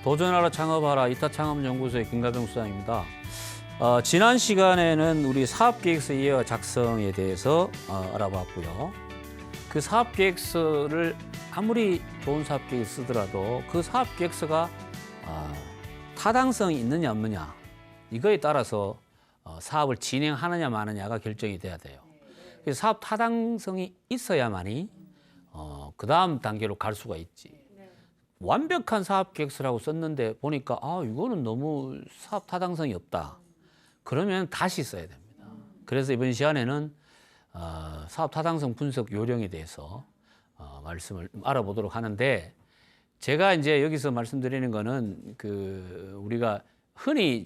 도전하라 창업하라 이타창업연구소의 김가병 수장입니다. 지난 시간에는 우리 사업계획서 이해와 작성에 대해서 알아봤고요. 그 사업계획서를 아무리 좋은 사업계획을 쓰더라도 그 사업계획서가 타당성이 있느냐 없느냐 이거에 따라서 사업을 진행하느냐 마느냐가 결정이 돼야 돼요. 그래서 사업 타당성이 있어야만이 그 다음 단계로 갈 수가 있지. 완벽한 사업계획서라고 썼는데 보니까 이거는 너무 사업 타당성이 없다. 그러면 다시 써야 됩니다. 그래서 이번 시간에는 사업 타당성 분석 요령에 대해서 말씀을 알아보도록 하는데, 제가 이제 여기서 말씀드리는 거는 우리가 흔히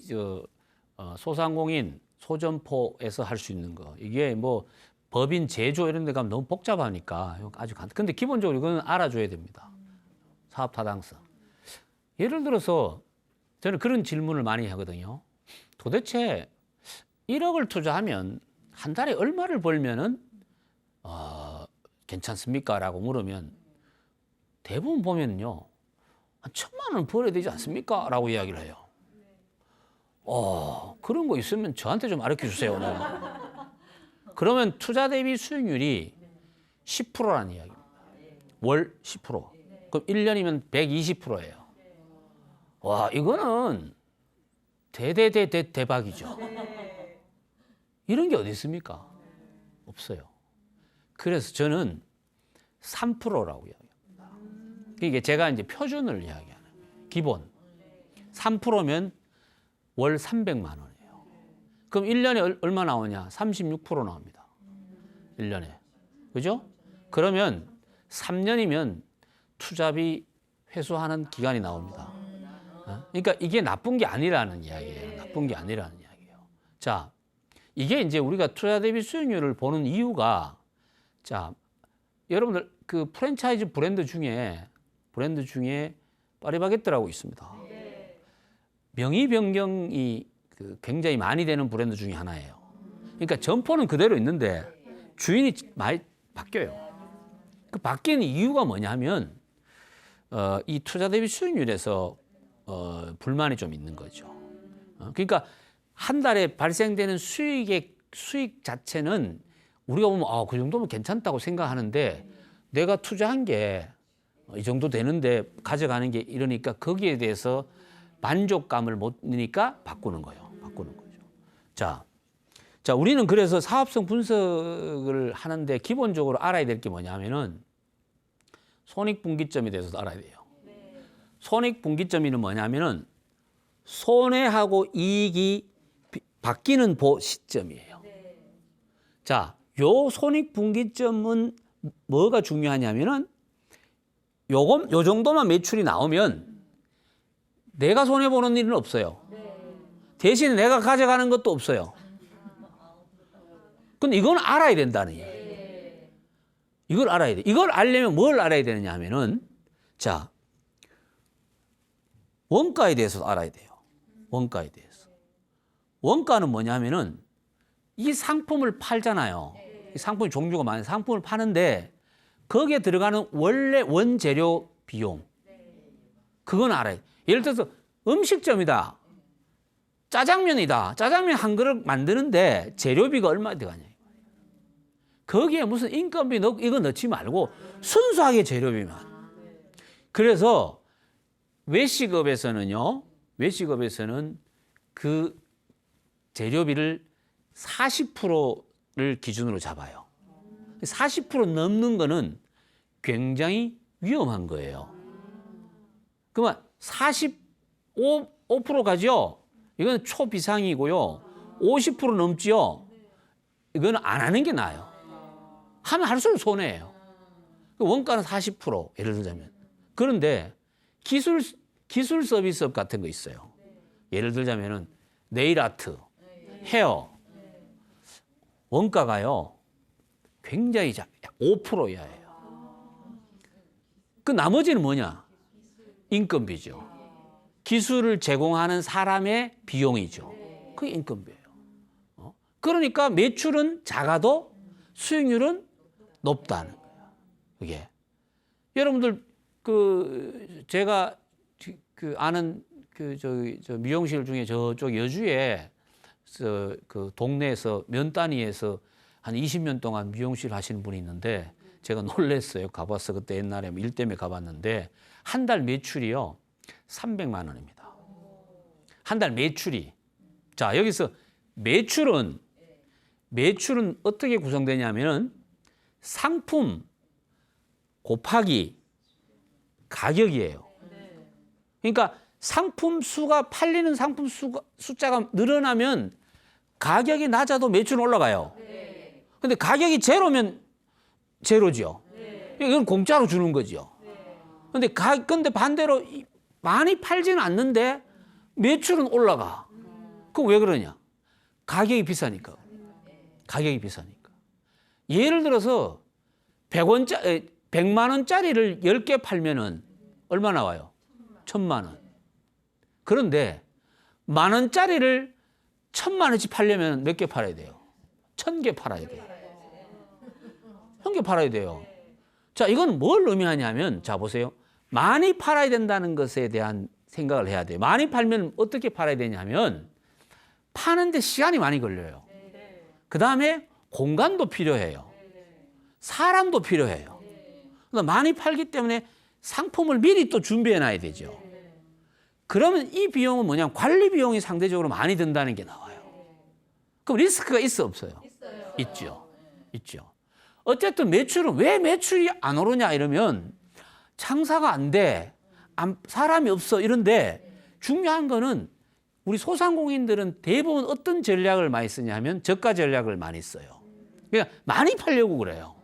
소상공인 소점포에서 할 수 있는 거, 이게 뭐 법인 제조 이런 데 가면 너무 복잡하니까 아주 근데 기본적으로 이거는 알아줘야 됩니다. 사업 타당성. 예를 들어서 저는 그런 질문을 많이 하거든요. 도대체 1억을 투자하면 한 달에 얼마를 벌면은 괜찮습니까? 라고 물으면 대부분 보면요, 한 1,000만 원 벌어야 되지 않습니까? 라고 이야기를 해요. 그런 거 있으면 저한테 좀 알려 주세요. 그러면 투자 대비 수익률이 10%라는 이야기입니다. 월 10%. 그럼 1년이면 120%예요. 와, 이거는 대박이죠. 이런 게 어디 있습니까? 없어요. 그래서 저는 3%라고 이야기합니다. 이게 제가 이제 표준을 이야기하는 거예요. 기본. 3%면 월 300만 원이에요. 그럼 1년에 얼마 나오냐? 36% 나옵니다. 1년에. 그죠? 그러면 3년이면 투자비 회수하는 기간이 나옵니다. 그러니까 이게 나쁜 게 아니라는 이야기예요. 나쁜 게 아니라는 이야기예요. 자, 이게 이제 우리가 투자 대비 수익률을 보는 이유가, 자, 여러분들 그 프랜차이즈 브랜드 중에 파리바게뜨라고 있습니다. 명의 변경이 굉장히 많이 되는 브랜드 중에 하나예요. 그러니까 점포는 그대로 있는데 주인이 많이 바뀌어요. 그 바뀌는 이유가 뭐냐면 이 투자 대비 수익률에서 불만이 좀 있는 거죠. 그러니까 한 달에 발생되는 수익 자체는 우리가 보면 그 정도면 괜찮다고 생각하는데, 내가 투자한 게 이 정도 되는데 가져가는 게 이러니까 거기에 대해서 만족감을 못 느끼니까 바꾸는 거예요. 바꾸는 거죠. 자, 우리는 그래서 사업성 분석을 하는데 기본적으로 알아야 될 게 뭐냐면은 손익분기점에 대해서도 알아야 돼요. 손익분기점이 뭐냐면은 손해하고 이익이 바뀌는 시점이에요. 자, 요 손익분기점은 뭐가 중요하냐면은 요 정도만 매출이 나오면 내가 손해보는 일은 없어요. 대신에 내가 가져가는 것도 없어요. 근데 이건 알아야 된다는 얘기예요. 이걸 알아야 돼. 이걸 알려면 뭘 알아야 되느냐 하면은, 자, 원가에 대해서 알아야 돼요. 원가에 대해서. 원가는 뭐냐면은 이 상품을 팔잖아요. 이 상품이 종류가 많은 상품을 파는데 거기에 들어가는 원래 원재료 비용, 그건 알아야 돼. 예를 들어서 음식점이다. 짜장면이다. 짜장면 한 그릇 만드는데 재료비가 얼마 들어가냐. 거기에 무슨 인건비 이거 넣지 말고 순수하게 재료비만. 그래서 외식업에서는 그 재료비를 40%를 기준으로 잡아요. 40% 넘는 거는 굉장히 위험한 거예요. 그러면 45% 가죠? 이건 초비상이고요. 50% 넘지요? 이거는 안 하는 게 나아요. 하면 할수록 손해예요. 원가는 40% 예를 들자면. 그런데 기술 서비스업 같은 거 있어요. 예를 들자면은 네일 아트, 헤어. 원가가요, 굉장히 5% 이하예요. 그 나머지는 뭐냐? 인건비죠. 기술을 제공하는 사람의 비용이죠. 그게 인건비예요. 그러니까 매출은 작아도 수익률은 높다는 거예요. 그게. 여러분들 제가 그 아는 저 미용실 중에 저쪽 여주에 그 동네에서 면 단위에서 한 20년 동안 미용실 하시는 분이 있는데 제가 놀랐어요. 가봤어. 그때 옛날에 일 때문에 가봤는데 한 달 매출이요 300만 원입니다. 한 달 매출이. 자, 여기서 매출은 어떻게 구성되냐면은 상품 곱하기 가격이에요. 그러니까 상품 수가 팔리는 상품 숫자가 늘어나면 가격이 낮아도 매출은 올라가요. 근데 가격이 제로면 제로죠. 이건 공짜로 주는 거죠. 근데 반대로 많이 팔지는 않는데 매출은 올라가. 그럼 왜 그러냐? 가격이 비싸니까. 가격이 비싸니까. 예를 들어서 100만 원짜리를 10개 팔면은 얼마 나와요? 1000만 원. 그런데 10,000 원짜리를 1000만 원치 팔려면 몇 개 팔아야 돼요? 1000개 팔아야 돼요. 1000개 팔아야 돼요. 자, 이건 뭘 의미하냐면, 자, 보세요. 많이 팔아야 된다는 것에 대한 생각을 해야 돼요. 많이 팔면 어떻게 팔아야 되냐면, 파는데 시간이 많이 걸려요. 그 다음에 공간도 필요해요. 사람도 필요해요. 많이 팔기 때문에 상품을 미리 또 준비해 놔야 되죠. 그러면 이 비용은 뭐냐면 관리 비용이 상대적으로 많이 든다는 게 나와요. 그럼 리스크가 있어 없어요? 있죠. 있죠. 어쨌든 매출은 왜 매출이 안 오르냐 이러면 장사가 안 돼. 사람이 없어 이런데 중요한 거는 우리 소상공인들은 대부분 어떤 전략을 많이 쓰냐 하면 저가 전략을 많이 써요. 그러니까 많이 팔려고 그래요.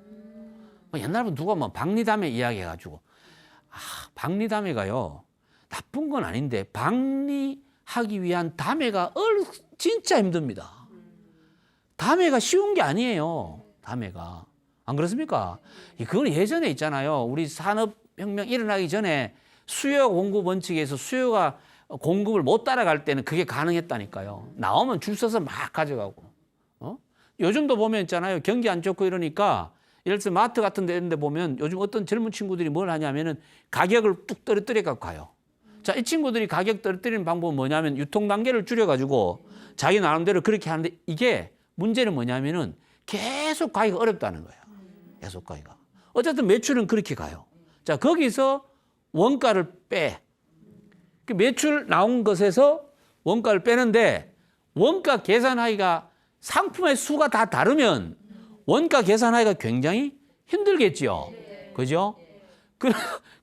옛날에 누가 뭐 박리담회 이야기해가지고 박리담회가요 나쁜 건 아닌데 박리하기 위한 담회가 진짜 힘듭니다. 담회가 쉬운 게 아니에요. 담회가 안 그렇습니까? 그건 예전에 있잖아요. 우리 산업혁명 일어나기 전에 수요 공급 원칙에서 수요가 공급을 못 따라갈 때는 그게 가능했다니까요. 나오면 줄 서서 막 가져가고. 요즘도 보면 있잖아요. 경기 안 좋고 이러니까 예를 들어서 마트 같은 데 보면 요즘 어떤 젊은 친구들이 뭘 하냐면은 가격을 뚝 떨어뜨려 갖고 가요. 자, 이 친구들이 가격 떨어뜨리는 방법은 뭐냐면 유통 단계를 줄여가지고 자기 나름대로 그렇게 하는데 이게 문제는 뭐냐면은 계속 가기가 어렵다는 거예요. 계속 가기가. 어쨌든 매출은 그렇게 가요. 자, 거기서 원가를 빼. 그 매출 나온 것에서 원가를 빼는데 원가 계산하기가 상품의 수가 다 다르면 원가 계산하기가 굉장히 힘들겠죠. 그죠?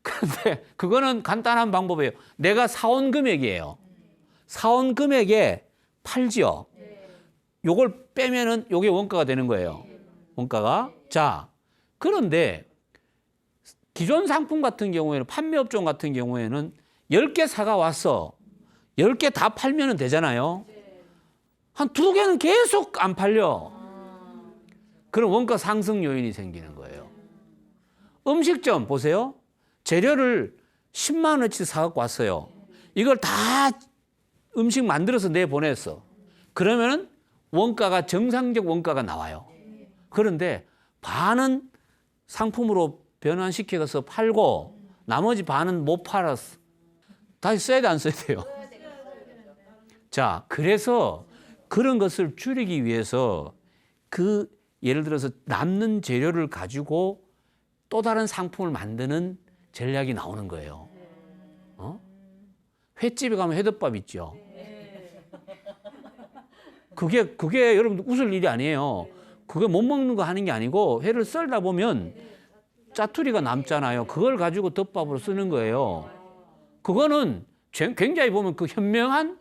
그런데 그거는 간단한 방법이에요. 내가 사온 금액이에요. 사온 금액에 팔지요. 요걸 빼면은 요게 원가가 되는 거예요. 원가가. 자, 그런데 기존 상품 같은 경우에는 판매업종 같은 경우에는 10개 사가 왔어. 10개 다 팔면 되잖아요. 한 2개는 계속 안 팔려. 그럼 원가 상승 요인이 생기는 거예요. 음식점 보세요. 재료를 10만 원치 사갖고 왔어요. 이걸 다 음식 만들어서 내보냈어. 그러면은 원가가 정상적 원가가 나와요. 그런데 반은 상품으로 변환시켜서 팔고 나머지 반은 못 팔았어. 다시 써야 돼, 안 써야 돼요? 자, 그래서 그런 것을 줄이기 위해서 예를 들어서 남는 재료를 가지고 또 다른 상품을 만드는 전략이 나오는 거예요. 횟집에 가면 회덮밥 있죠. 그게 여러분 웃을 일이 아니에요. 그게 못 먹는 거 하는 게 아니고 회를 썰다 보면 짜투리가 남잖아요. 그걸 가지고 덮밥으로 쓰는 거예요. 그거는 굉장히 보면 그 현명한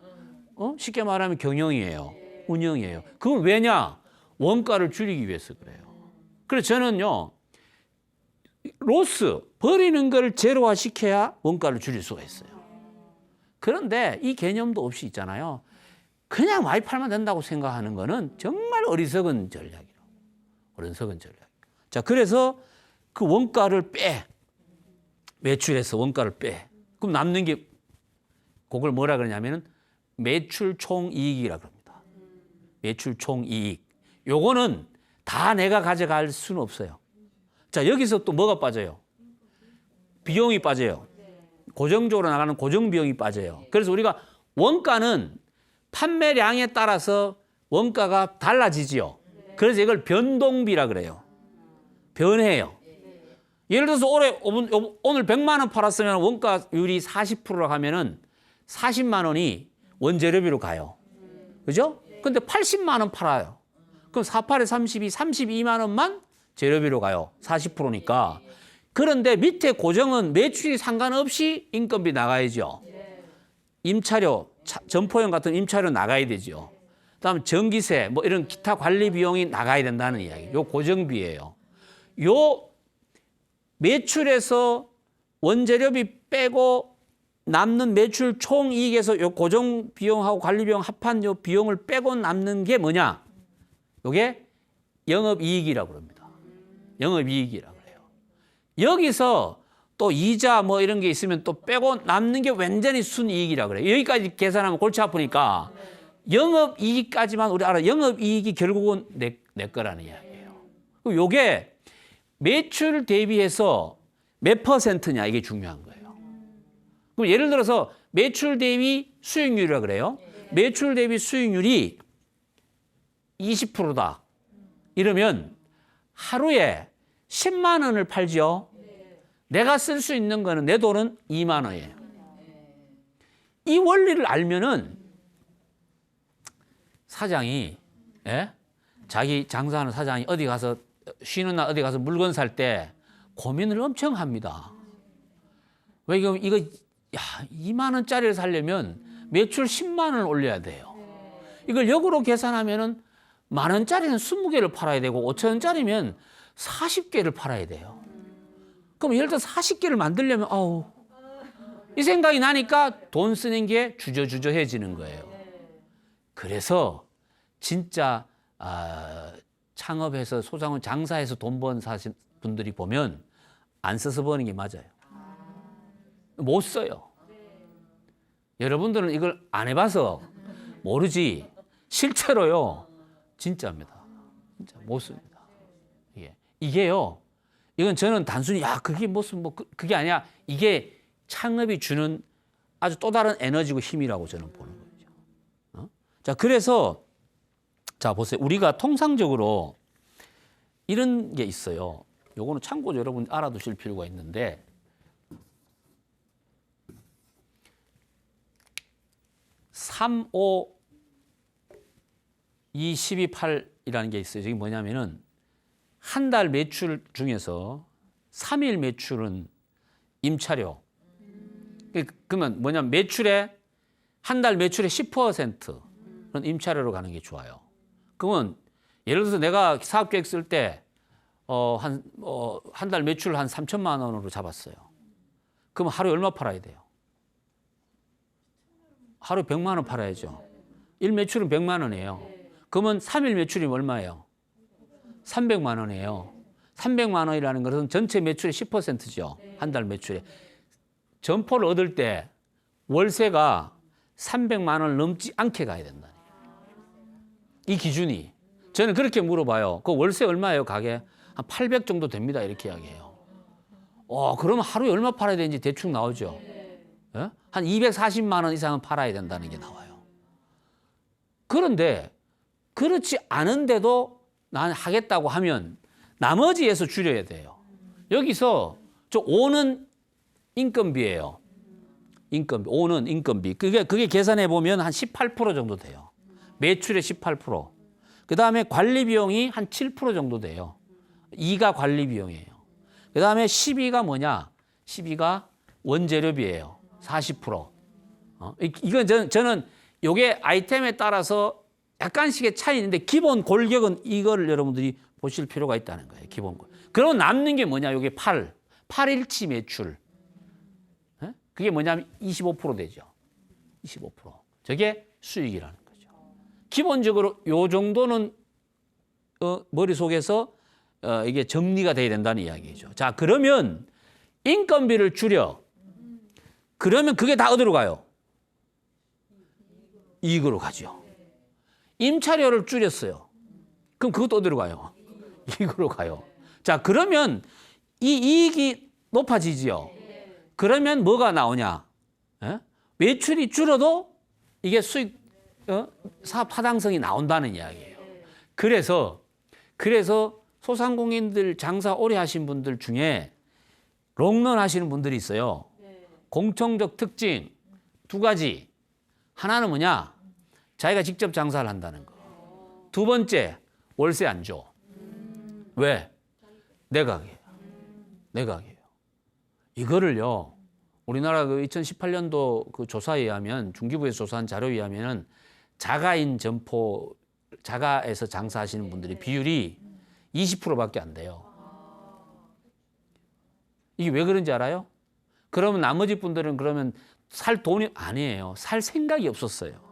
쉽게 말하면 경영이에요. 운영이에요. 그건 왜냐? 원가를 줄이기 위해서 그래요. 그래서 저는요. 로스, 버리는 걸 제로화 시켜야 원가를 줄일 수가 있어요. 그런데 이 개념도 없이 있잖아요. 그냥 많이 팔면 된다고 생각하는 거는 정말 어리석은 전략이라고. 어리석은 전략. 자, 그래서 그 원가를 빼. 매출에서 원가를 빼. 그럼 남는 게 그걸 뭐라 그러냐면은 매출 총이익이라고 합니다. 매출 총이익. 요거는 다 내가 가져갈 수는 없어요. 자, 여기서 또 뭐가 빠져요? 비용이 빠져요. 고정적으로 나가는 고정 비용이 빠져요. 그래서 우리가 원가는 판매량에 따라서 원가가 달라지지요. 그래서 이걸 변동비라 그래요. 변해요. 예를 들어서 오늘 100만 원 팔았으면 원가율이 40%라 하면은 40만 원이 원재료비로 가요. 그죠? 근데 80만 원 팔아요. 그럼 48에 32, 32만 원만 재료비로 가요. 40%니까. 그런데 밑에 고정은 매출이 상관없이 인건비 나가야죠. 임차료, 점포용 같은 임차료 나가야 되죠. 그다음 전기세, 뭐 이런 기타 관리 비용이 나가야 된다는 이야기. 요 고정비예요. 요 매출에서 원재료비 빼고 남는 매출 총이익에서 요 고정 비용하고 관리 비용 합한 요 비용을 빼고 남는 게 뭐냐? 요게 영업이익이라고 합니다. 영업이익이라고 해요. 여기서 또 이자 뭐 이런 게 있으면 또 빼고 남는 게 완전히 순이익이라고 그래요. 여기까지 계산하면 골치 아프니까 영업이익까지만 우리 알아. 영업이익이 결국은 내 거라는 이야기예요. 요게 매출 대비해서 몇 %냐 이게 중요한 거예요. 그럼 예를 들어서 매출 대비 수익률이라고 그래요. 매출 대비 수익률이 20%다. 이러면 하루에 10만 원을 팔죠. 내가 쓸 수 있는 거는 내 돈은 2만 원이에요. 이 원리를 알면은 사장이 자기 장사하는 사장이 어디 가서 쉬는 날 어디 가서 물건 살 때 고민을 엄청 합니다. 왜 이거 2만 원짜리를 사려면 매출 10만 원을 올려야 돼요. 이걸 역으로 계산하면은 만 원짜리는 20개를 팔아야 되고 5천 원짜리면 40개를 팔아야 돼요. 그럼 예를 들어 40개를 만들려면 이 생각이 나니까 돈 쓰는 게 주저주저해지는 거예요. 그래서 진짜 창업해서 소상원 장사해서 돈 번 사신 분들이 보면 안 써서 버는 게 맞아요. 못 써요. 여러분들은 이걸 안 해봐서 모르지 실제로요 진짜입니다. 진짜 못 씁니다. 이게요. 이건 저는 단순히 그게 무슨 그게 아니야. 이게 창업이 주는 아주 또 다른 에너지고 힘이라고 저는 보는 거죠. 자, 그래서 자 보세요. 우리가 통상적으로 이런 게 있어요. 요거는 참고로 여러분 알아두실 필요가 있는데 3, 5, 2, 12, 8이라는 게 있어요. 이게 뭐냐면은 한 달 매출 중에서 3일 매출은 임차료. 그러면 뭐냐면 매출의 한 달 매출의 10%는 임차료로 가는 게 좋아요. 그러면 예를 들어서 내가 사업 계획 쓸 때 한 달 매출 한 3천만 원으로 잡았어요. 그럼 하루에 얼마 팔아야 돼요? 하루에 100만 원 팔아야죠. 일 매출은 100만 원이에요. 그러면 3일 매출이 얼마예요? 300만 원이에요. 300만 원이라는 것은 전체 매출의 10%죠. 한 달 매출에. 점포를 얻을 때 월세가 300만 원을 넘지 않게 가야 된다. 이 기준이. 저는 그렇게 물어봐요. 그 월세 얼마예요, 가게? 한 800 정도 됩니다. 이렇게 이야기해요. 그러면 하루에 얼마 팔아야 되는지 대충 나오죠. 예? 한 240만 원 이상은 팔아야 된다는 게 나와요. 그런데 그렇지 않은데도 난 하겠다고 하면 나머지에서 줄여야 돼요. 여기서 저 5는 인건비예요. 인건비. 5는 인건비. 그게 계산해 보면 한 18% 정도 돼요. 매출의 18%. 그다음에 관리 비용이 한 7% 정도 돼요. 2가 관리 비용이에요. 그다음에 12가 뭐냐? 12가 원재료비예요. 40%. 이건 저는 요게 아이템에 따라서 약간씩의 차이 있는데 기본 골격은 이걸 여러분들이 보실 필요가 있다는 거예요. 기본 골. 그러고 남는 게 뭐냐? 요게 8일치 매출. 그게 뭐냐면 25% 되죠. 25%. 저게 수익이라는 거죠. 기본적으로 요 정도는 머릿속에서 이게 정리가 돼야 된다는 이야기죠. 자, 그러면 인건비를 줄여. 그러면 그게 다 어디로 가요? 이익으로 가죠. 임차료를 줄였어요. 그럼 그것도 어디로 가요? 이익으로 가요. 자, 그러면 이 이익이 높아지지요. 그러면 뭐가 나오냐? 매출이 줄어도 이게 수익, 사업 타당성이 나온다는 이야기예요. 그래서 소상공인들 장사 오래 하신 분들 중에 롱런 하시는 분들이 있어요. 공통적 특징 두 가지. 하나는 뭐냐? 자기가 직접 장사를 한다는 거. 두 번째, 월세 안 줘. 왜? 내 가게예요. 내 가게예요. 이거를요, 우리나라 그 2018년도 그 조사에 의하면, 중기부에서 조사한 자료에 의하면은 자가인 점포, 자가에서 장사하시는 분들의 비율이 20%밖에 안 돼요. 이게 왜 그런지 알아요? 그러면 나머지 분들은 그러면 살 돈이 아니에요. 살 생각이 없었어요.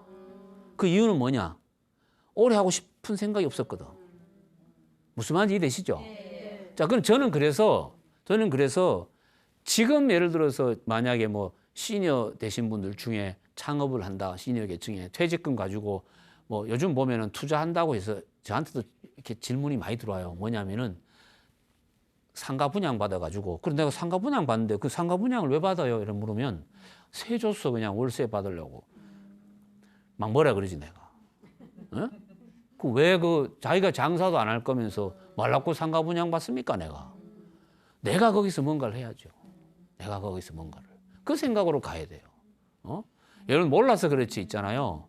그 이유는 뭐냐? 오래 하고 싶은 생각이 없었거든. 무슨 말인지 이해되시죠? 자, 그럼 저는 그래서 지금 예를 들어서 만약에 뭐 시니어 되신 분들 중에 창업을 한다, 시니어 계층에 퇴직금 가지고 뭐 요즘 보면은 투자한다고 해서 저한테도 이렇게 질문이 많이 들어와요. 뭐냐면은 상가 분양 받아가지고, 그럼 내가 상가 분양 받는데 그 상가 분양을 왜 받아요? 이런 물으면 세 줬어 그냥 월세 받으려고. 막 뭐라 그러지 내가. 그 왜 그 자기가 장사도 안 할 거면서 말라고 상가 분양 받습니까 내가? 내가 거기서 뭔가를 해야죠. 내가 거기서 뭔가를. 그 생각으로 가야 돼요. 여러분 몰라서 그렇지 있잖아요.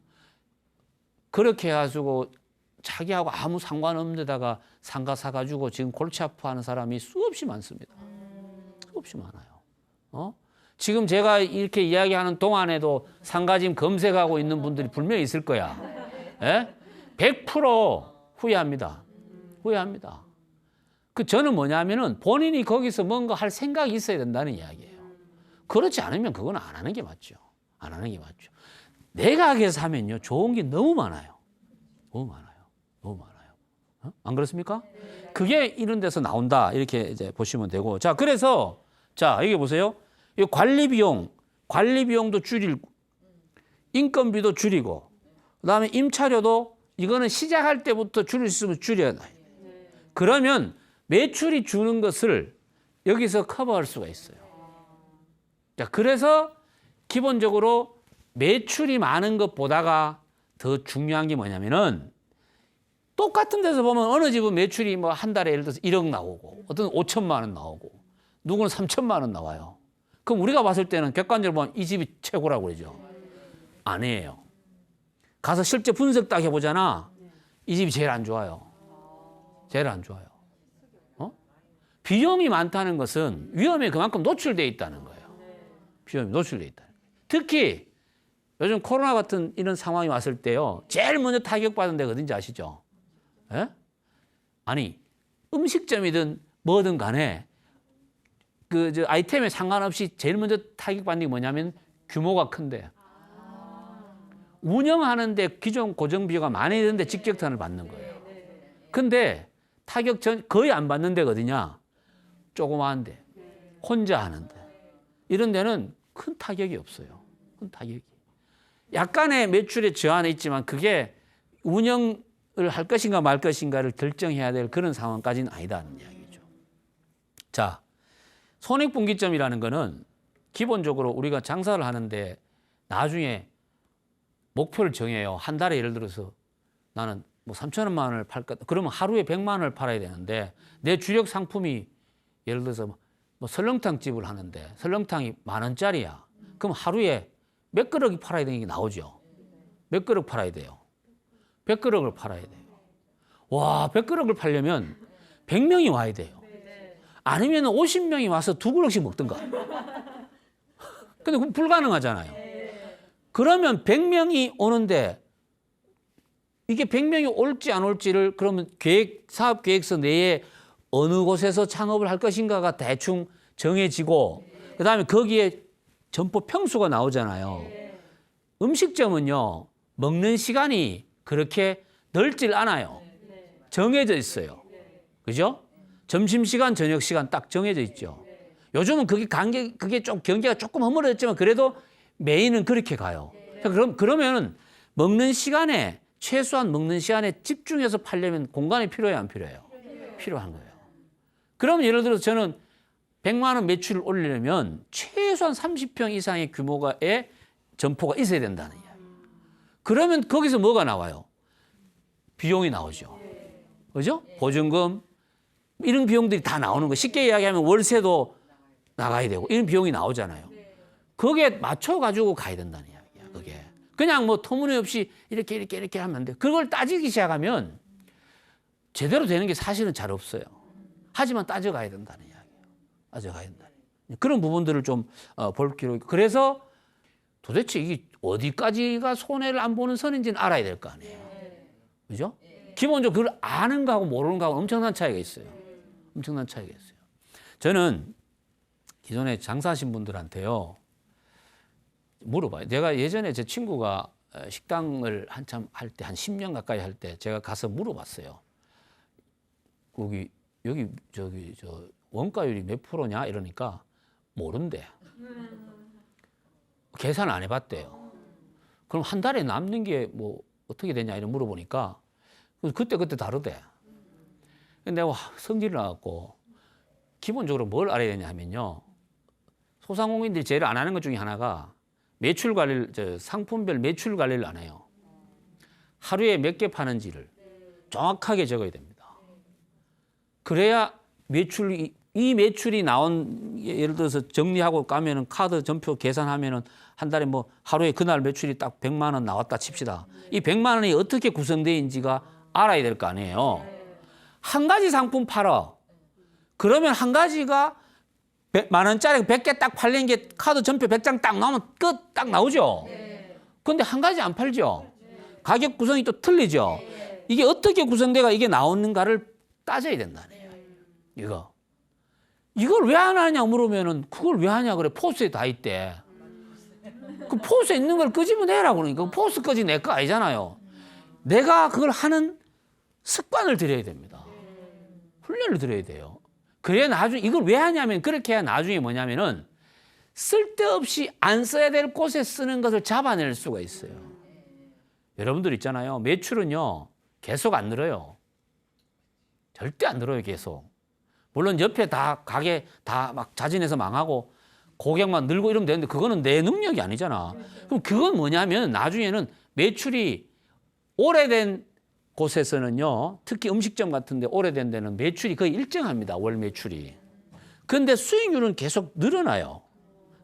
그렇게 해가지고 자기하고 아무 상관없는 데다가 상가 사가지고 지금 골치 아파하는 사람이 수없이 많습니다. 수없이 많아요. 지금 제가 이렇게 이야기하는 동안에도 상가 지금 검색하고 있는 분들이 분명히 있을 거야. 예? 100% 후회합니다. 후회합니다. 저는 뭐냐면은 본인이 거기서 뭔가 할 생각이 있어야 된다는 이야기예요. 그렇지 않으면 그건 안 하는 게 맞죠. 안 하는 게 맞죠. 내 가게에서 하면요, 좋은 게 너무 많아요. 너무 많아요. 너무 많아요. 안 그렇습니까? 그게 이런 데서 나온다. 이렇게 이제 보시면 되고. 자, 그래서, 자, 여기 보세요. 이 관리비용도 줄이고, 인건비도 줄이고, 그 다음에 임차료도 이거는 시작할 때부터 줄일 수 있으면 줄여야 돼. 그러면 매출이 주는 것을 여기서 커버할 수가 있어요. 자, 그래서 기본적으로 매출이 많은 것보다가 더 중요한 게 뭐냐면은 똑같은 데서 보면 어느 집은 매출이 뭐 한 달에 예를 들어서 1억 나오고 어떤 5천만 원 나오고 누구는 3천만 원 나와요. 그럼 우리가 봤을 때는 객관적으로 보면 이 집이 최고라고 그러죠. 아니에요. 가서 실제 분석 딱 해보잖아. 이 집이 제일 안 좋아요. 제일 안 좋아요. 비용이 많다는 것은 위험에 그만큼 노출되어 있다는 거예요. 비용이 노출되어 있다. 특히 요즘 코로나 같은 이런 상황이 왔을 때요, 제일 먼저 타격받은 데가 어딘지 아시죠? 예? 아니, 음식점이든 뭐든 간에 저 아이템에 상관없이 제일 먼저 타격받는 게 뭐냐면 규모가 큰데. 운영하는데 기존 고정비용가 많이 드는데 직격탄을 받는 거예요. 근데 타격 거의 안 받는 데가 어디냐? 조그마한데, 혼자 하는데. 이런 데는 큰 타격이 없어요. 큰 타격이. 약간의 매출의 저하는 있지만 그게 운영을 할 것인가 말 것인가를 결정해야 될 그런 상황까지는 아니다는 이야기죠. 자, 손익분기점이라는 거는 기본적으로 우리가 장사를 하는데 나중에 목표를 정해요. 한 달에 예를 들어서 나는 뭐 3천만 원을 팔까? 그러면 하루에 100만 원을 팔아야 되는데 내 주력 상품이 예를 들어서 뭐 설렁탕 집을 하는데 설렁탕이 10,000원짜리야. 그럼 하루에 몇 그릇이 팔아야 되는 게 나오죠. 몇 그릇 팔아야 돼요? 100그릇을 팔아야 돼요. 와, 100그릇을 팔려면 100명이 와야 돼요. 아니면 50명이 와서 2그릇씩 먹든가. 근데 그건 불가능하잖아요. 그러면 100명이 오는데 이게 100명이 올지 안 올지를 그러면 사업 계획서 내에 어느 곳에서 창업을 할 것인가가 대충 정해지고 그다음에 거기에 점포 평수가 나오잖아요. 음식점은요, 먹는 시간이 그렇게 넓질 않아요. 정해져 있어요. 그죠? 점심시간, 저녁시간 딱 정해져 있죠. 요즘은 그게 좀 경계가 조금 허물어졌지만 그래도 메인은 그렇게 가요. 그러면 먹는 시간에, 최소한 먹는 시간에 집중해서 팔려면 공간이 필요해요, 안 필요해요? 필요한 거예요. 그러면 예를 들어서 저는 100만 원 매출을 올리려면 최소한 30평 이상의 규모의 점포가 있어야 된다는 이야기. 그러면 거기서 뭐가 나와요? 비용이 나오죠. 그죠? 보증금, 이런 비용들이 다 나오는 거. 쉽게 이야기하면 월세도 나가야 되고 이런 비용이 나오잖아요. 거기에 맞춰가지고 가야 된다는 이야기야, 그게. 그냥 뭐 터무니없이 이렇게 하면 안 돼. 그걸 따지기 시작하면 제대로 되는 게 사실은 잘 없어요. 하지만 따져가야 된다는 이야기예요. 따져가야 된다는. 그런 부분들을 좀 볼 필요 있고. 그래서 도대체 이게 어디까지가 손해를 안 보는 선인지는 알아야 될 거 아니에요. 그죠? 기본적으로 그걸 아는 거하고 모르는 거하고 엄청난 차이가 있어요. 엄청난 차이가 있어요. 저는 기존에 장사하신 분들한테요, 물어봐요. 제가 예전에 제 친구가 식당을 한참 할 때, 한 10년 가까이 할 때 제가 가서 물어봤어요. 여기 원가율이 몇 프로냐? 이러니까 모른대. 계산 안 해봤대요. 그럼 한 달에 남는 게 뭐 어떻게 되냐? 이런 물어보니까 그때 다르대. 근데 내가 성질을 나갖고 기본적으로 뭘 알아야 되냐 하면요. 소상공인들이 제일 안 하는 것 중에 하나가 매출 관리를, 상품별 매출 관리를 안 해요. 하루에 몇 개 파는지를 정확하게 적어야 됩니다. 그래야 이 매출이 나온, 예를 들어서 정리하고 가면은 카드 전표 계산하면은 한 달에 뭐 하루에 그날 매출이 딱 100만 원 나왔다 칩시다. 이 100만 원이 어떻게 구성되어있는지가 알아야 될 거 아니에요. 한 가지 상품 팔아. 그러면 한 가지가 100만 원짜리 100개 딱 팔린 게 카드 전표 100장 딱 나오면 끝 딱 나오죠. 그런데 한 가지 안 팔죠. 가격 구성이 또 틀리죠. 이게 어떻게 구성돼가 이게 나오는가를 따져야 된다네요. 이걸 왜 안 하냐 물으면은 그걸 왜 하냐 그래. 포스에 다 있대. 그 포스에 있는 걸 끄집어내라고 그러니까 포스 끄지 내 거 아니잖아요. 내가 그걸 하는 습관을 들여야 됩니다. 훈련을 들여야 돼요. 그래야 나중에 이걸 왜 하냐면 그렇게 해야 나중에 뭐냐면은 쓸데없이 안 써야 될 곳에 쓰는 것을 잡아낼 수가 있어요. 여러분들 있잖아요. 매출은요 계속 안 늘어요. 절대 안 늘어요. 계속. 물론 옆에 다 가게 다 막 자진해서 망하고 고객만 늘고 이러면 되는데 그거는 내 능력이 아니잖아. 그럼 그건 뭐냐면 나중에는 매출이 오래된 곳에서는요, 특히 음식점 같은 데 오래된 데는 매출이 거의 일정합니다. 월 매출이. 그런데 수익률은 계속 늘어나요.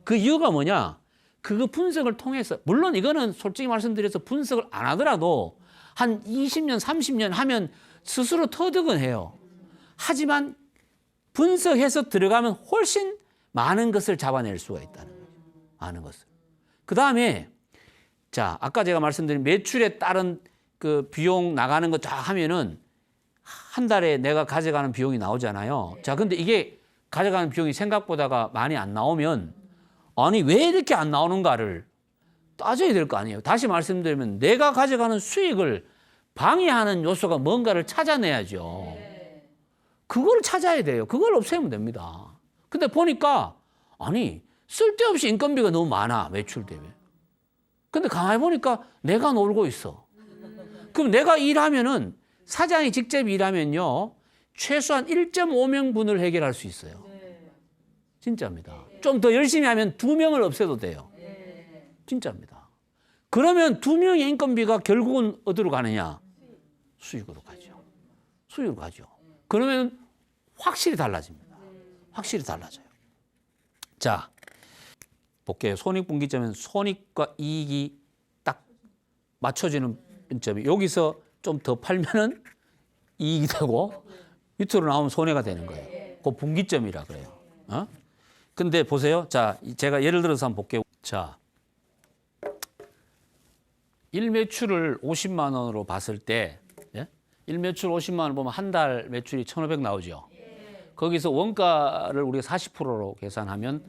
그 이유가 뭐냐? 그거 분석을 통해서, 물론 이거는 솔직히 말씀드려서 분석을 안 하더라도 한 20년, 30년 하면 스스로 터득은 해요. 하지만 분석해서 들어가면 훨씬 많은 것을 잡아낼 수가 있다는 거죠. 많은 것을. 그 다음에, 자, 아까 제가 말씀드린 매출에 따른 그 비용 나가는 거 다 하면은 한 달에 내가 가져가는 비용이 나오잖아요. 자, 근데 이게 가져가는 비용이 생각보다가 많이 안 나오면 아니, 왜 이렇게 안 나오는가를 따져야 될 거 아니에요. 다시 말씀드리면 내가 가져가는 수익을 방해하는 요소가 뭔가를 찾아내야죠. 그걸 찾아야 돼요. 그걸 없애면 됩니다. 근데 보니까 아니, 쓸데없이 인건비가 너무 많아, 매출 대비. 근데 가만히 보니까 내가 놀고 있어. 그럼 내가 일하면은 사장이 직접 일하면요 최소한 1.5명분을 해결할 수 있어요. 진짜입니다. 좀 더 열심히 하면 2명을 없애도 돼요. 진짜입니다. 그러면 2명의 인건비가 결국은 어디로 가느냐? 수익으로 가죠. 수익으로 가죠. 그러면 확실히 달라집니다. 확실히 달라져요. 자, 볼게요. 손익분기점은 손익과 이익이 딱 맞춰지는 점이 여기서 좀 더 팔면은 이익이 되고 밑으로 나오면 손해가 되는 거예요. 그 분기점이라 그래요. 근데 보세요. 자, 제가 예를 들어서 한번 볼게요. 자, 일매출을 50만 원으로 봤을 때, 예? 일매출 50만 원 보면 한 달 매출이 1,500 나오죠. 거기서 원가를 우리가 40%로 계산하면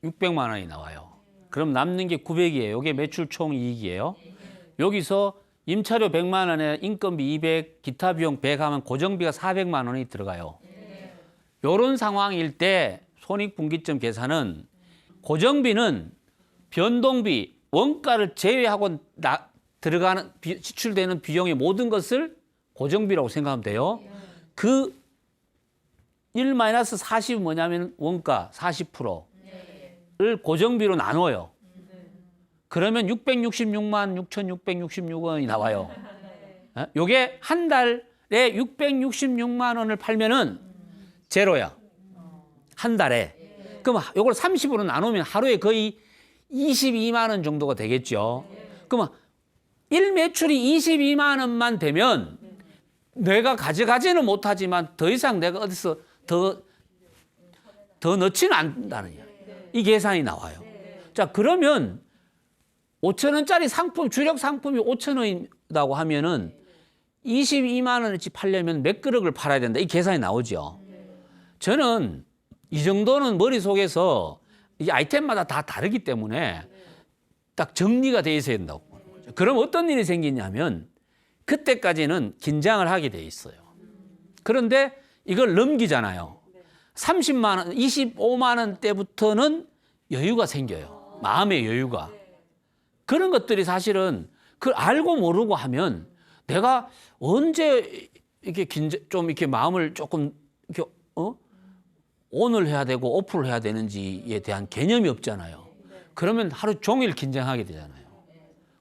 600만 원이 나와요. 그럼 남는 게 900이에요. 이게 매출 총 이익이에요. 여기서 임차료 100만 원에 인건비 200, 기타 비용 100 하면 고정비가 400만 원이 들어가요. 이런 상황일 때 손익분기점 계산은 고정비는 변동비, 원가를 제외하고 들어가는 지출되는 비용의 모든 것을 고정비라고 생각하면 돼요. 그 1-40은 뭐냐면 원가 40%를 고정비로 나눠요. 그러면 666만 6,666원이 나와요. 요게 한 달에 666만 원을 팔면은 제로야. 한 달에. 그럼 요걸 30으로 나누면 하루에 거의 22만 원 정도가 되겠죠. 그러면 일 매출이 22만 원만 되면 내가 가져가지는 못하지만 더 이상 내가 어디서 더 넣지는 않는다는 이야기. 이 계산이 나와요. 자, 그러면 5천 원짜리 상품, 주력 상품이 5천 원이라고 하면은 22만 원어치 팔려면 몇 그릇을 팔아야 된다. 이 계산이 나오죠. 저는 이 정도는 머릿속에서 이 아이템마다 다 다르기 때문에 딱 정리가 돼 있어야 된다고. 그럼 어떤 일이 생기냐면 그때까지는 긴장을 하게 돼 있어요. 그런데 이걸 넘기잖아요. 30만 원, 25만 원 때부터는 여유가 생겨요. 마음의 여유가. 그런 것들이 사실은 그걸 알고 모르고 하면 내가 언제 이렇게 좀 이렇게 마음을 조금 이렇게 온을 해야 되고 오프를 해야 되는지에 대한 개념이 없잖아요. 그러면 하루 종일 긴장하게 되잖아요.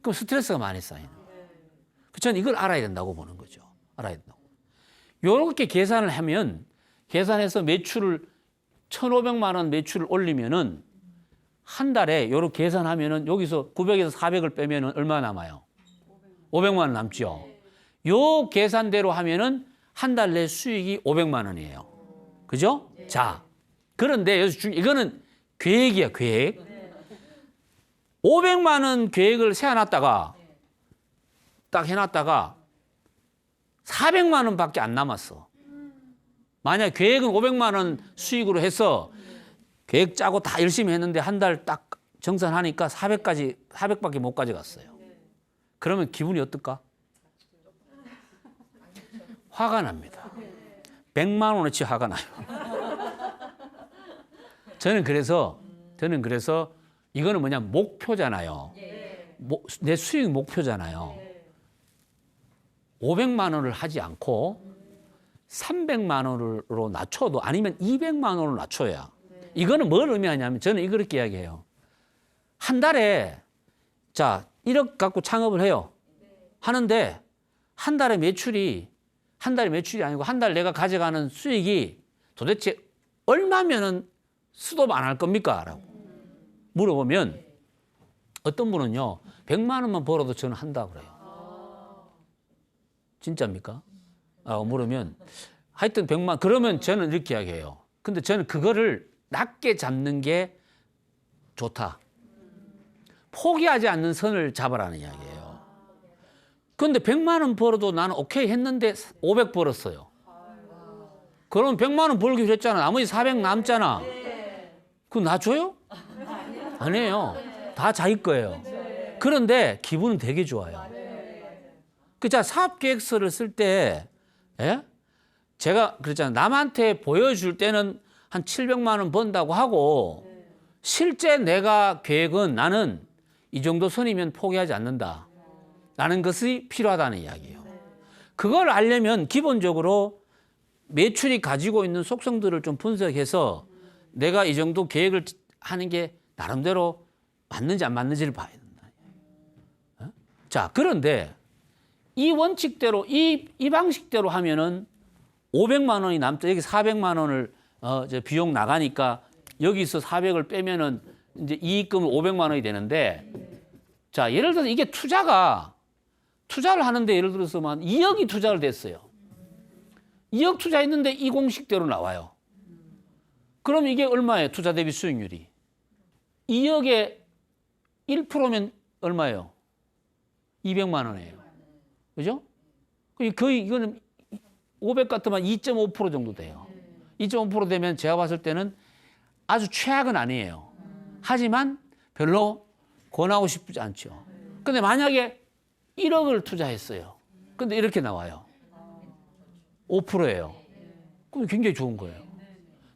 그럼 스트레스가 많이 쌓이는 거예요. 저는 이걸 알아야 된다고 보는 거죠. 알아야 된다고. 이렇게 계산을 하면 계산해서 매출을 1,500만 원 매출을 올리면은 한 달에 이렇게 계산하면은 여기서 900에서 400을 빼면은 얼마 남아요? 500만 원 남죠. 요 계산대로 하면은 한 달 내 수익이 500만 원이에요. 그죠? 자, 그런데 여기서 이거는 계획이야, 계획. 500만 원 계획을 세워놨다가 딱 해놨다가 400만 원밖에 안 남았어. 만약 계획은 500만 원 수익으로 해서 계획 짜고 다 열심히 했는데 한 달 딱 정산하니까 400밖에 못 가져갔어요. 그러면 기분이 어떨까? 화가 납니다. 100만 원어치 화가 나요. 저는 그래서 이거는 뭐냐 목표잖아요. 내 수익 목표잖아요. 500만 원을 하지 않고 300만 원으로 낮춰도 아니면 200만 원으로 낮춰야. 이거는 뭘 의미하냐면 저는 이렇게 이야기해요. 한 달에 자 1억 갖고 창업을 해요. 하는데 한 달에 매출이 아니고 한 달 내가 가져가는 수익이 도대체 얼마면은 스톱 안 할 겁니까? 라고 물어보면 어떤 분은요 100만 원만 벌어도 저는 한다 그래요. 진짜입니까? 물으면 하여튼 100만 그러면 저는 이렇게 이야기해요. 근데 저는 그거를 낮게 잡는 게 좋다. 포기하지 않는 선을 잡아라는 이야기예요. 그런데 100만 원 벌어도 나는 오케이 했는데 500 벌었어요. 그럼 100만 원 벌기로 했잖아. 나머지 400 남잖아. 그거 나 줘요? 아니에요. 다 자기 거예요. 그런데 기분은 되게 좋아요. 자, 사업계획서를 쓸 때, 제가 그랬잖아요. 남한테 보여줄 때는 한 700만 원 번다고 하고, 실제 내가 계획은 나는 이 정도 선이면 포기하지 않는다. 라는 것이 필요하다는 이야기예요. 그걸 알려면 기본적으로 매출이 가지고 있는 속성들을 좀 분석해서 내가 이 정도 계획을 하는 게 나름대로 맞는지 안 맞는지를 봐야 된다. 자, 그런데 이 원칙대로 이 방식대로 하면은 500만 원이 남죠. 여기 400만 원을 비용 나가니까 여기서 400을 빼면은 이제 이익금은 500만 원이 되는데 자, 예를 들어서 이게 투자를 하는데 예를 들어서만 2억이 투자를 됐어요. 2억 투자했는데 이 공식대로 나와요. 그럼 이게 얼마예요? 투자 대비 수익률이. 2억에 1%면 얼마예요? 200만 원이에요. 그죠? 거의 이거는 500 같으면 2.5% 정도 돼요. 2.5% 되면 제가 봤을 때는 아주 최악은 아니에요. 하지만 별로 권하고 싶지 않죠. 근데 만약에 1억을 투자했어요. 근데 이렇게 나와요. 5%예요. 그럼 굉장히 좋은 거예요.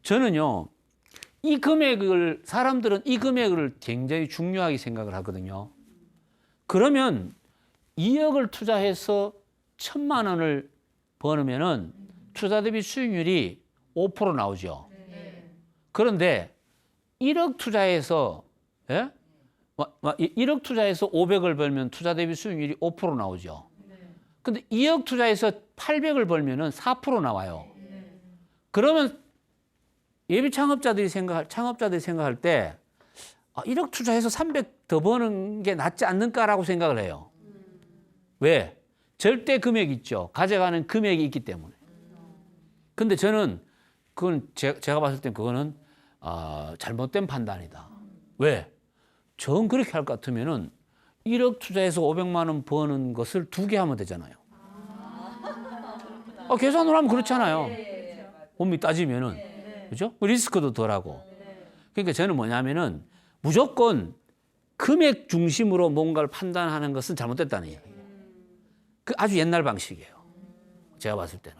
저는요, 사람들은 이 금액을 굉장히 중요하게 생각을 하거든요. 그러면 2억을 투자해서 1,000만 원을 버으면은 투자 대비 수익률이 5% 나오죠. 그런데 1억 투자해서 1억 투자해서 500을 벌면 투자 대비 수익률이 5% 나오죠. 근데 2억 투자해서 800을 벌면은 4% 나와요. 그러면 예비 창업자들이 생각할 때 1억 투자해서 300 더 버는 게 낫지 않는가라고 생각을 해요. 왜? 절대 금액이 있죠. 가져가는 금액이 있기 때문에. 근데 저는 그건 제가 봤을 땐 그거는 잘못된 판단이다. 왜? 전 그렇게 할 것 같으면은 1억 투자해서 500만 원 버는 것을 2개 하면 되잖아요. 계산을 하면 그렇잖아요. 엄밀히 따지면은. 그죠? 리스크도 덜하고. 그러니까 저는 뭐냐면은 무조건 금액 중심으로 뭔가를 판단하는 것은 잘못됐다는 얘기예요. 그 아주 옛날 방식이에요. 제가 봤을 때는.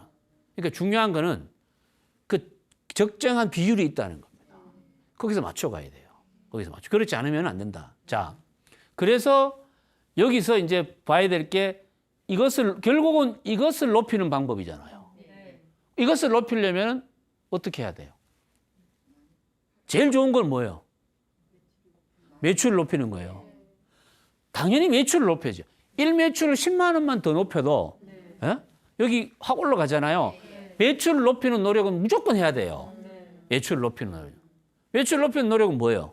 그러니까 중요한 거는 그 적정한 비율이 있다는 겁니다. 거기서 맞춰가야 돼요. 거기서 맞춰. 그렇지 않으면 안 된다. 자, 그래서 여기서 이제 봐야 될 게 결국은 이것을 높이는 방법이잖아요. 이것을 높이려면 어떻게 해야 돼요? 제일 좋은 건 뭐예요? 매출을 높이는 거예요. 당연히 매출을 높여야죠. 1매출을 10만 원만 더 높여도 여기 확 올라가잖아요. 매출을 높이는 노력은 무조건 해야 돼요. 매출을 높이는 노력. 매출을 높이는 노력은 뭐예요?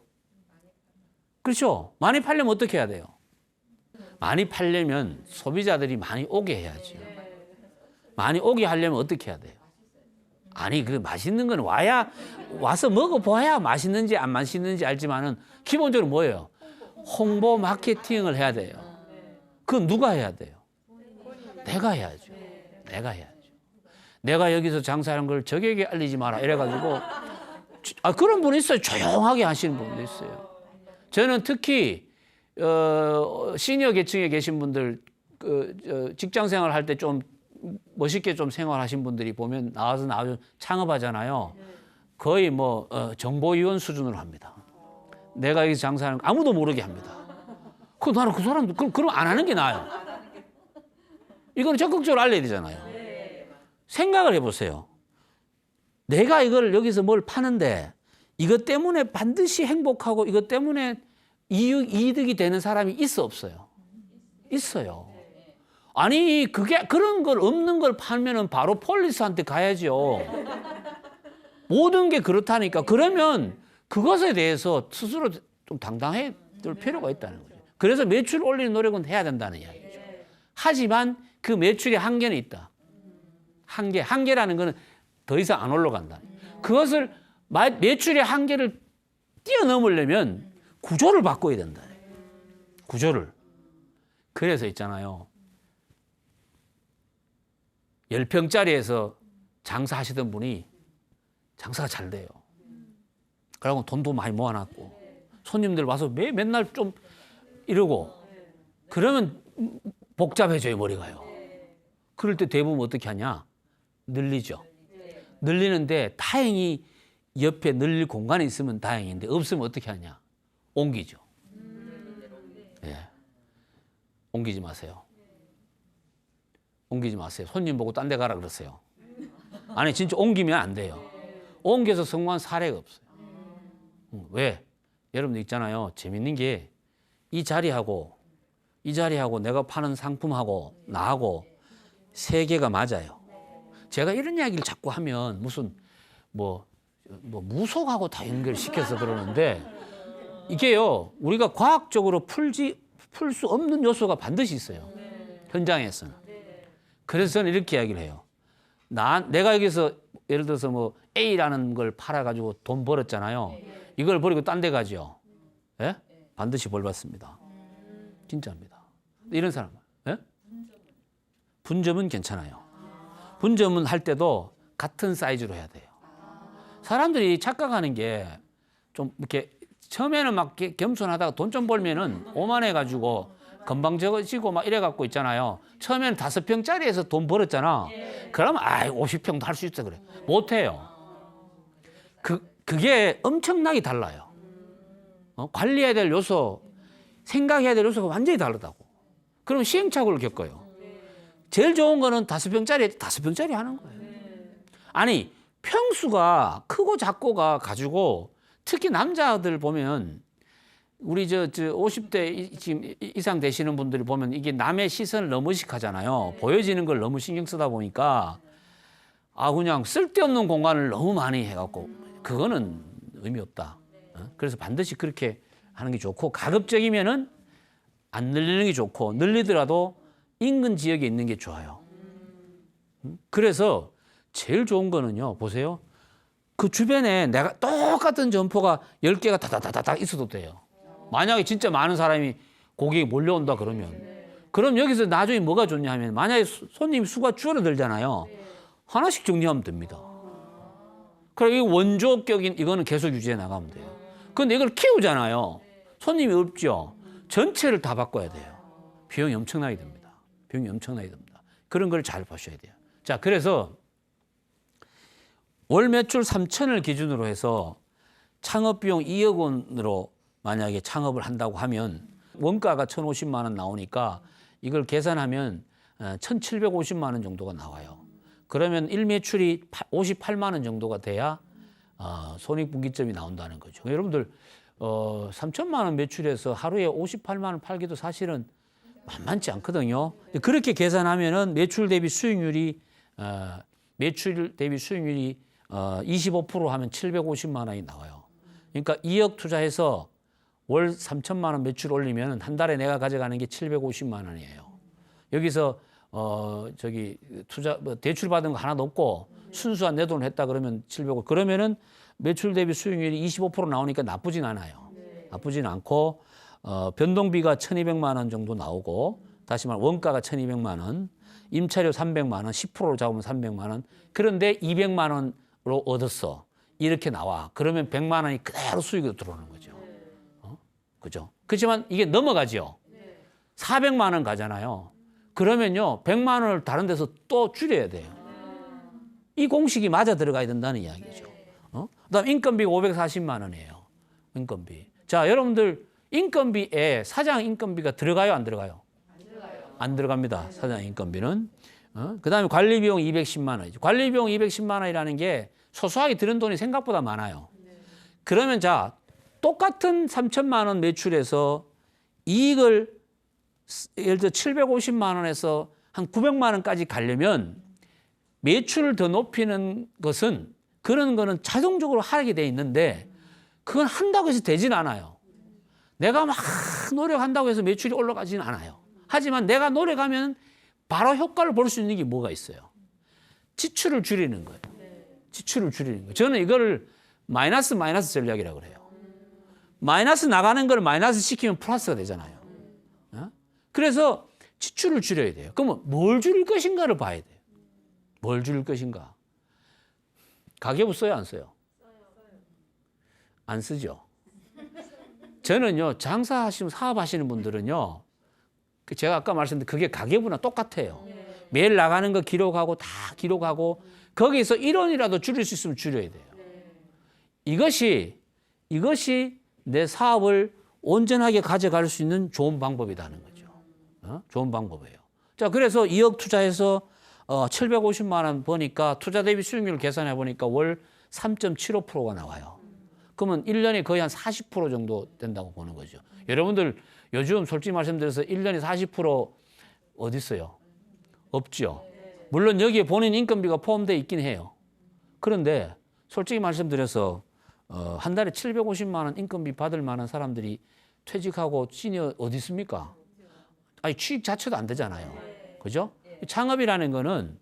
그렇죠. 많이 팔려면 어떻게 해야 돼요? 많이 팔려면 소비자들이 많이 오게 해야죠. 많이 오게 하려면 어떻게 해야 돼요? 아니, 그 맛있는 건 와서 먹어봐야 맛있는지 안 맛있는지 알지만은 기본적으로 뭐예요? 홍보 마케팅을 해야 돼요. 그건 누가 해야 돼요? 내가 해야죠. 내가 해야죠. 내가 여기서 장사하는 걸 적에게 알리지 마라 이래가지고 그런 분이 있어요. 조용하게 하시는 분도 있어요. 저는 특히 시니어 계층에 계신 분들 직장 생활 할 때 좀 멋있게 좀 생활하신 분들이 보면 나와서 창업하잖아요. 거의 뭐 정보위원 수준으로 합니다. 내가 여기서 장사하는 거 아무도 모르게 합니다. 나는 그 사람들 그럼 안 하는 게 나아요. 이건 적극적으로 알려야 되잖아요. 생각을 해보세요. 내가 이걸 여기서 뭘 파는데 이것 때문에 반드시 행복하고 이것 때문에 이득이 되는 사람이 있어 없어요? 있어요. 아니 그런 걸 없는 걸 팔면은 바로 폴리스한테 가야죠. 모든 게 그렇다니까. 그러면 그것에 대해서 스스로 좀 당당해질 필요가 있다는 거죠. 그래서 매출 올리는 노력은 해야 된다는 이야기죠. 하지만 그 매출의 한계는 있다. 한계라는 거는 더 이상 안 올라간다. 그것을 매출의 한계를 뛰어넘으려면 구조를 바꿔야 된다. 구조를. 그래서 있잖아요. 10평짜리에서 장사하시던 분이 장사가 잘 돼요. 그러고 돈도 많이 모아놨고 손님들 와서 맨날 좀 이러고 그러면 복잡해져요, 머리가요. 그럴 때 대부분 어떻게 하냐? 늘리죠. 늘리는데 다행히 옆에 늘릴 공간이 있으면 다행인데 없으면 어떻게 하냐? 옮기죠. 예. 옮기지 마세요. 옮기지 마세요. 손님 보고 딴 데 가라 그러세요. 아니 진짜 옮기면 안 돼요. 옮겨서 성공한 사례가 없어요. 왜? 여러분들 있잖아요. 재밌는 게 이 자리하고 내가 파는 상품하고 나하고 세계가 맞아요. 제가 이런 이야기를 자꾸 하면 무슨 뭐 무속하고 다 연결시켜서 그러는데 이게요. 우리가 과학적으로 풀 수 없는 요소가 반드시 있어요. 현장에서는. 그래서 저는 이렇게 이야기를 해요. 내가 여기서 예를 들어서 뭐 A라는 걸 팔아가지고 돈 벌었잖아요. 이걸 버리고 딴 데 가죠. 예? 반드시 벌 받습니다. 진짜입니다. 이런 사람. 예? 분점은 괜찮아요. 분점은 할 때도 같은 사이즈로 해야 돼요. 사람들이 착각하는 게 좀 이렇게 처음에는 막 겸손하다가 돈 좀 벌면은 오만해가지고 금방 적어지고 막 이래갖고 있잖아요. 처음에는 5평짜리에서 돈 벌었잖아. 그러면 50평도 할 수 있어 그래. 못해요. 그게 엄청나게 달라요. 관리해야 될 요소, 생각해야 될 요소가 완전히 다르다고. 그러면 시행착오를 겪어요. 제일 좋은 거는 5평짜리 하는 거예요. 아니 평수가 크고 작고가 가지고 특히 남자들 보면 우리 저 50대 지금 이상 되시는 분들이 보면 이게 남의 시선을 너무 의식하잖아요. 보여지는 걸 너무 신경 쓰다 보니까 그냥 쓸데없는 공간을 너무 많이 해갖고 그거는 의미 없다. 그래서 반드시 그렇게 하는 게 좋고 가급적이면은 안 늘리는 게 좋고 늘리더라도 인근 지역에 있는 게 좋아요. 그래서 제일 좋은 거는요. 보세요. 그 주변에 내가 똑같은 점포가 10개가 다다다닥 있어도 돼요. 만약에 진짜 많은 사람이 고객이 몰려온다 그러면 그럼 여기서 나중에 뭐가 좋냐 하면 만약에 손님 수가 줄어들잖아요. 하나씩 정리하면 됩니다. 그래 이 원조격인 이거는 계속 유지해 나가면 돼요. 근데 이걸 키우잖아요. 손님이 없죠. 전체를 다 바꿔야 돼요. 비용이 엄청나게 듭니다. 비용이 엄청나게 듭니다. 그런 걸 잘 보셔야 돼요. 자, 그래서 월 매출 3천을 기준으로 해서 창업 비용 2억 원으로 만약에 창업을 한다고 하면 원가가 1,050만 원 나오니까 이걸 계산하면 1,750만 원 정도가 나와요. 그러면 일매출이 58만 원 정도가 돼야 손익분기점이 나온다는 거죠. 여러분들 3천만 원 매출해서 하루에 58만 원 팔기도 사실은 만만치 않거든요. 그렇게 계산하면은 매출 대비 수익률이 25% 하면 750만 원이 나와요. 그러니까 2억 투자해서 월 3천만 원 매출 올리면 한 달에 내가 가져가는 게 750만 원이에요. 여기서 투자 대출 받은 거 하나도 없고 순수한 내 돈을 했다 그러면 700원. 그러면은 매출 대비 수익률이 25% 나오니까 나쁘진 않아요. 나쁘진 않고 변동비가 1,200만 원 정도 나오고 다시 말해 원가가 1,200만 원, 임차료 300만 원, 10%로 잡으면 300만 원. 그런데 200만 원으로 얻었어. 이렇게 나와. 그러면 100만 원이 그대로 수익으로 들어오는 거죠. 그죠? 그렇지만 이게 넘어가죠. 400만 원 가잖아요. 그러면요, 100만 원을 다른 데서 또 줄여야 돼요. 이 공식이 맞아 들어가야 된다는 이야기죠. 그다음 인건비가 540만 원이에요. 인건비. 자, 여러분들 인건비에 사장 인건비가 들어가요, 안 들어가요? 안 들어갑니다. 사장 인건비는. 그다음에 관리 비용 210만 원이죠. 관리 비용 210만 원이라는 게 소소하게 드는 돈이 생각보다 많아요. 그러면 자, 똑같은 3천만 원 매출에서 이익을 예를 들어 750만 원에서 한 900만 원까지 가려면 매출을 더 높이는 것은 그런 거는 자동적으로 하게 돼 있는데 그건 한다고 해서 되진 않아요. 내가 막 노력한다고 해서 매출이 올라가지는 않아요. 하지만 내가 노력하면 바로 효과를 볼 수 있는 게 뭐가 있어요. 지출을 줄이는 거예요. 지출을 줄이는 거예요. 저는 이거를 마이너스 전략이라고 그래요. 마이너스 나가는 걸 마이너스 시키면 플러스가 되잖아요. 그래서 지출을 줄여야 돼요. 그러면 뭘 줄일 것인가를 봐야 돼요. 뭘 줄일 것인가. 가계부 써요, 안 써요? 안 쓰죠. 저는요, 장사하시면 사업하시는 분들은요, 제가 아까 말씀드린 그게 가계부나 똑같아요. 매일 나가는 거 기록하고 다 기록하고 거기서 1원이라도 줄일 수 있으면 줄여야 돼요. 이것이 내 사업을 온전하게 가져갈 수 있는 좋은 방법이라는 거죠. 좋은 방법이에요. 자, 그래서 2억 투자해서 750만 원 버니까 투자 대비 수익률 계산해 보니까 월 3.75%가 나와요. 그러면 1년에 거의 한 40% 정도 된다고 보는 거죠. 여러분들 요즘 솔직히 말씀드려서 1년에 40% 어디 있어요? 없죠. 물론 여기에 본인 인건비가 포함되어 있긴 해요. 그런데 솔직히 말씀드려서 한 달에 750만 원 인건비 받을 만한 사람들이 퇴직하고 시니어 어디 있습니까? 아니 취직 자체도 안 되잖아요. 그죠? 창업이라는 거는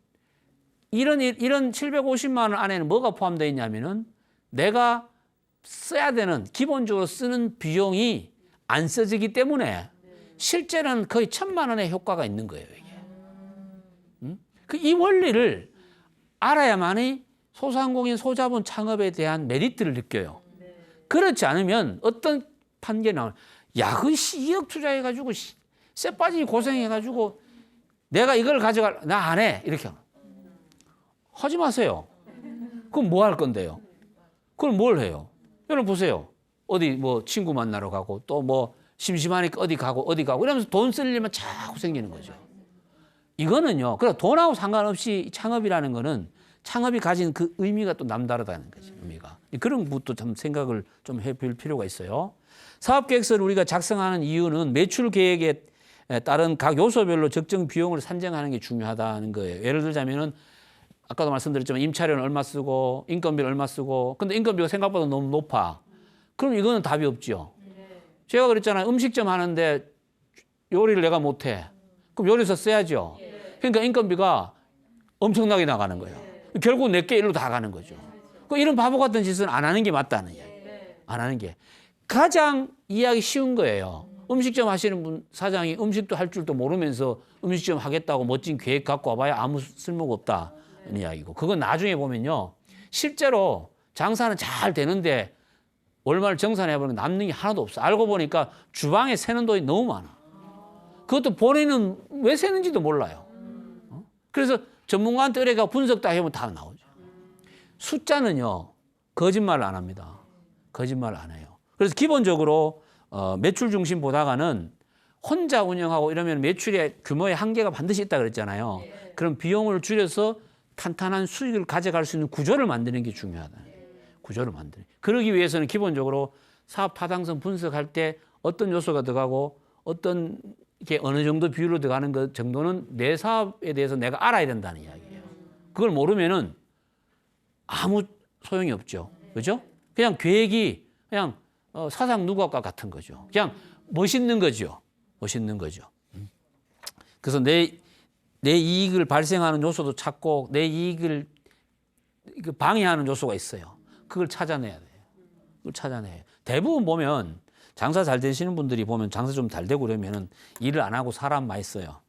이런 750만 원 안에는 뭐가 포함되어 있냐면은 내가 써야 되는 기본적으로 쓰는 비용이 안 써지기 때문에 실제로는 거의 1,000만 원의 효과가 있는 거예요. 이게. 이 원리를 알아야만이 소상공인 소자본 창업에 대한 메리트를 느껴요. 그렇지 않으면 어떤 판결이 나와요. 야, 그 2억 투자해가지고 쇠 빠지기 고생해가지고 내가 이걸 가져갈 나 안 해 이렇게 하지 마세요. 그럼 뭐 할 건데요? 그럼 뭘 해요? 여러분 보세요. 어디 뭐 친구 만나러 가고 또 뭐 심심하니까 어디 가고 이러면서 돈 쓸 일만 자꾸 생기는 거죠. 이거는요. 그래서 돈하고 상관없이 창업이라는 거는 창업이 가진 그 의미가 또 남다르다는 거죠. 의미가. 그런 것도 참 생각을 좀 해볼 필요가 있어요. 사업계획서를 우리가 작성하는 이유는 매출 계획에 따른 각 요소별로 적정 비용을 산정하는 게 중요하다는 거예요. 예를 들자면은 아까도 말씀드렸지만 임차료는 얼마 쓰고 인건비는 얼마 쓰고 근데 인건비가 생각보다 너무 높아. 그럼 이거는 답이 없죠. 제가 그랬잖아요. 음식점 하는데 요리를 내가 못해. 그럼 요리사 써야죠. 그러니까 인건비가 엄청나게 나가는 거예요. 결국 내게 일로 다 가는 거죠. 이런 바보 같은 짓은 안 하는 게 맞다는 이야기. 안 하는 게. 가장 이해하기 쉬운 거예요. 음식점 하시는 분 사장이 음식도 할 줄도 모르면서 음식점 하겠다고 멋진 계획 갖고 와봐야 아무 쓸모가 없다는 이야기고. 그건 나중에 보면요. 실제로 장사는 잘 되는데 얼마를 정산해보면 남는 게 하나도 없어. 알고 보니까 주방에 새는 돈이 너무 많아. 그것도 본인은 왜 새는지도 몰라요. 그래서 전문가한테 의뢰가 분석 다 해보면 다 나오죠. 숫자는요. 거짓말을 안 합니다. 거짓말을 안 해요. 그래서 기본적으로 매출 중심 보다가는 혼자 운영하고 이러면 매출의 규모의 한계가 반드시 있다 그랬잖아요. 그럼 비용을 줄여서 탄탄한 수익을 가져갈 수 있는 구조를 만드는 게 중요하다. 구조를 만드는. 그러기 위해서는 기본적으로 사업 타당성 분석할 때 어떤 요소가 들어가고 어떤 이렇게 어느 정도 비율로 들어가는 것 정도는 내 사업에 대해서 내가 알아야 된다는 이야기예요. 그걸 모르면은 아무 소용이 없죠. 그죠? 그냥 계획이 그냥 사상 누각과 같은 거죠. 그냥 멋있는 거죠. 멋있는 거죠. 그래서 내 이익을 발생하는 요소도 찾고 내 이익을 방해하는 요소가 있어요. 그걸 찾아내야 돼요. 그걸 찾아내야 돼요. 대부분 보면 장사 잘 되시는 분들이 보면 장사 좀 잘 되고 그러면은 일을 안 하고 사람 많이 써요.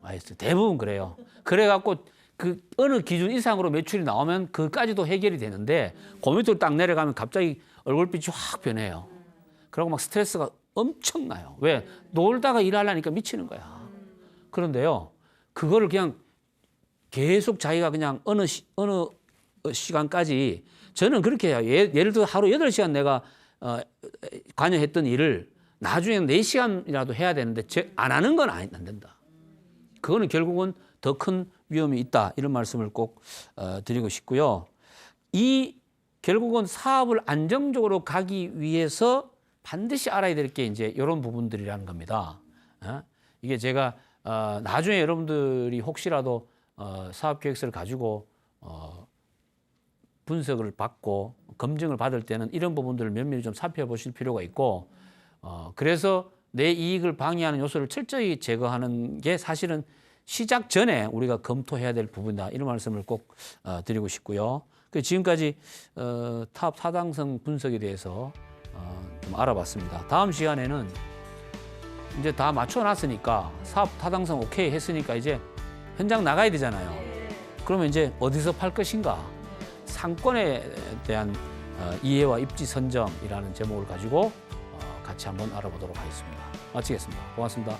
많이 써요. 대부분 그래요. 그래갖고 그 어느 기준 이상으로 매출이 나오면 그까지도 해결이 되는데 그 밑으로 딱 내려가면 갑자기 얼굴빛이 확 변해요. 그러고 막 스트레스가 엄청나요. 왜? 놀다가 일하려니까 미치는 거야. 그런데요, 그거를 그냥 계속 자기가 그냥 어느 시간까지 저는 그렇게 해요. 예를 들어 하루 8시간 내가 관여했던 일을 나중에는 4시간이라도 해야 되는데 안 하는 건 안 된다. 그거는 결국은 더 큰 위험이 있다. 이런 말씀을 꼭 드리고 싶고요. 결국은 사업을 안정적으로 가기 위해서 반드시 알아야 될 게 이제 이런 부분들이라는 겁니다. 이게 제가 나중에 여러분들이 혹시라도 사업 계획서를 가지고 분석을 받고 검증을 받을 때는 이런 부분들을 면밀히 좀 살펴보실 필요가 있고 그래서 내 이익을 방해하는 요소를 철저히 제거하는 게 사실은 시작 전에 우리가 검토해야 될 부분이다. 이런 말씀을 꼭 드리고 싶고요. 지금까지 사업 타당성 분석에 대해서 좀 알아봤습니다. 다음 시간에는 이제 다 맞춰놨으니까 사업 타당성 오케이 했으니까 이제 현장 나가야 되잖아요. 그러면 이제 어디서 팔 것인가? 상권에 대한 이해와 입지 선정이라는 제목을 가지고 같이 한번 알아보도록 하겠습니다. 마치겠습니다. 고맙습니다.